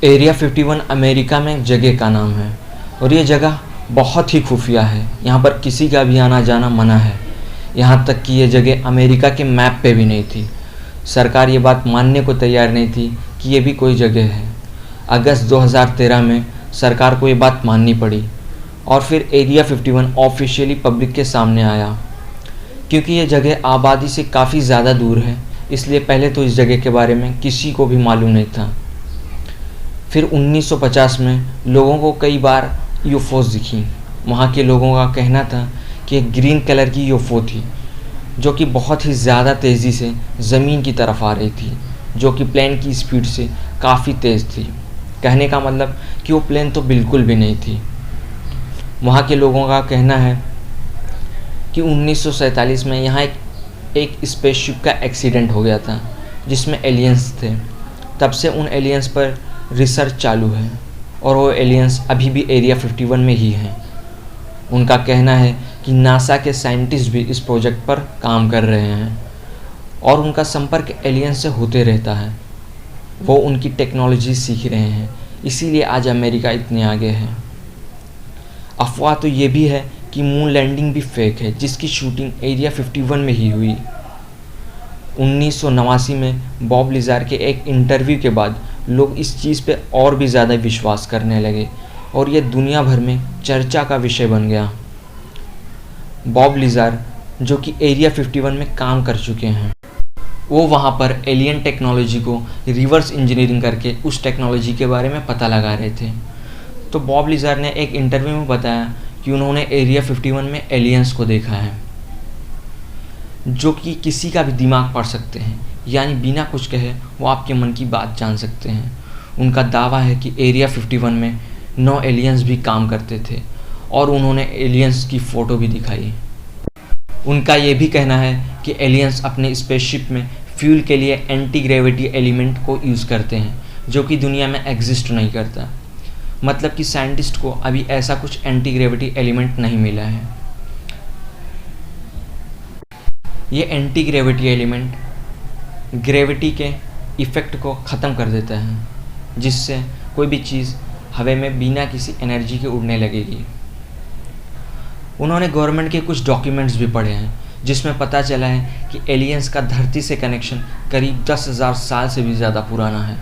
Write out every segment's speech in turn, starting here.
Area 51 America में एक जगह का नाम है और ये जगह बहुत ही खुफिया है। यहाँ पर किसी का भी आना जाना मना है। यहाँ तक कि ये जगह अमेरिका के मैप पे भी नहीं थी। सरकार ये बात मानने को तैयार नहीं थी कि ये भी कोई जगह है। अगस्त 2013 में सरकार को ये बात माननी पड़ी और फिर एरिया 51 ऑफिशियली पब्लिक के सामने आया। क्योंकि ये जगह आबादी से काफ़ी ज़्यादा दूर है, इसलिए पहले तो इस जगह के बारे में किसी को भी मालूम नहीं था। फिर 1950 में लोगों को कई बार यूएफओस दिखी। वहाँ के लोगों का कहना था कि एक ग्रीन कलर की यूएफओ थी जो कि बहुत ही ज़्यादा तेज़ी से ज़मीन की तरफ आ रही थी, जो कि प्लेन की स्पीड से काफ़ी तेज़ थी। कहने का मतलब कि वो प्लेन तो बिल्कुल भी नहीं थी। वहाँ के लोगों का कहना है कि 1947 में यहाँ एक स्पेसशिप का एक्सीडेंट हो गया था जिसमें एलियंस थे। तब से उन एलियंस पर रिसर्च चालू है और वो एलियंस अभी भी एरिया 51 में ही हैं। उनका कहना है कि नासा के साइंटिस्ट भी इस प्रोजेक्ट पर काम कर रहे हैं और उनका संपर्क एलियंस से होते रहता है। वो उनकी टेक्नोलॉजी सीख रहे हैं, इसीलिए आज अमेरिका इतने आगे है। अफवाह तो ये भी है कि मून लैंडिंग भी फेक है, जिसकी शूटिंग एरिया 51 में ही हुई। 1989 में बॉब लिजार के एक इंटरव्यू के बाद लोग इस चीज़ पे और भी ज़्यादा विश्वास करने लगे और ये दुनिया भर में चर्चा का विषय बन गया। बॉब लिजार, जो कि एरिया 51 में काम कर चुके हैं, वो वहाँ पर एलियन टेक्नोलॉजी को रिवर्स इंजीनियरिंग करके उस टेक्नोलॉजी के बारे में पता लगा रहे थे। तो बॉब लिजार ने एक इंटरव्यू में बताया कि उन्होंने एरिया 51 में एलियंस को देखा है जो कि किसी का भी दिमाग पढ़ सकते हैं, यानी बिना कुछ कहे वो आपके मन की बात जान सकते हैं। उनका दावा है कि एरिया 51 में 9 एलियंस भी काम करते थे और उन्होंने एलियंस की फ़ोटो भी दिखाई। उनका ये भी कहना है कि एलियंस अपने स्पेसशिप में फ्यूल के लिए एंटी ग्रेविटी एलिमेंट को यूज़ करते हैं जो कि दुनिया में एग्जिस्ट नहीं करता। मतलब कि साइंटिस्ट को अभी ऐसा कुछ एंटी ग्रेविटी एलिमेंट नहीं मिला है। ये एंटी ग्रेविटी एलिमेंट ग्रेविटी के इफ़ेक्ट को ख़त्म कर देता है, जिससे कोई भी चीज़ हवा में बिना किसी एनर्जी के उड़ने लगेगी। उन्होंने गवर्नमेंट के कुछ डॉक्यूमेंट्स भी पढ़े हैं जिसमें पता चला है कि एलियंस का धरती से कनेक्शन करीब 10,000 साल से भी ज़्यादा पुराना है।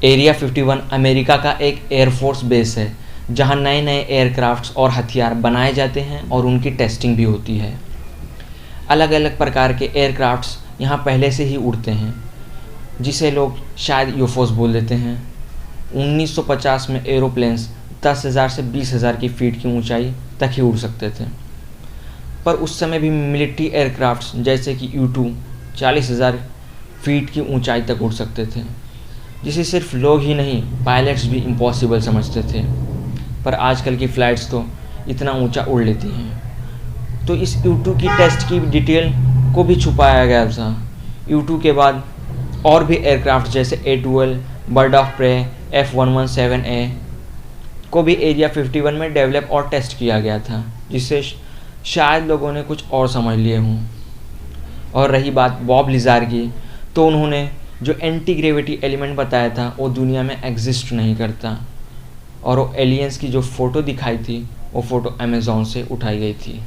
एरिया 51 अमेरिका का एक एयरफोर्स बेस है जहां नए नए एयरक्राफ्ट्स और हथियार बनाए जाते हैं और उनकी टेस्टिंग भी होती है। अलग अलग प्रकार के एयरक्राफ्ट्स यहाँ पहले से ही उड़ते हैं, जिसे लोग शायद यूएफओस बोल देते हैं। 1950 में एरोप्लेन्स 10,000 से 20,000 की फीट की ऊंचाई तक ही उड़ सकते थे, पर उस समय भी मिलिट्री एयरक्राफ्ट्स जैसे कि U-2 40,000 फीट की ऊंचाई तक उड़ सकते थे, जिसे सिर्फ लोग ही नहीं पायलट्स भी इम्पॉसिबल समझते थे। पर आजकल की फ़्लाइट्स तो इतना ऊंचा उड़ लेती हैं। तो इस U-2 की टेस्ट की डिटेल को भी छुपाया गया था। U-2 के बाद और भी एयरक्राफ्ट जैसे A-12, bird of pray, F-117A को भी एरिया 51 में डेवलप और टेस्ट किया गया था, जिससे शायद लोगों ने कुछ और समझ लिए हों। और रही बात बॉब लिजार की, तो उन्होंने जो एंटी ग्रेविटी एलिमेंट बताया था वो दुनिया में एग्जिस्ट नहीं करता, और वो एलियंस की जो फ़ोटो दिखाई थी वो फ़ोटो अमेज़ॉन से उठाई गई थी।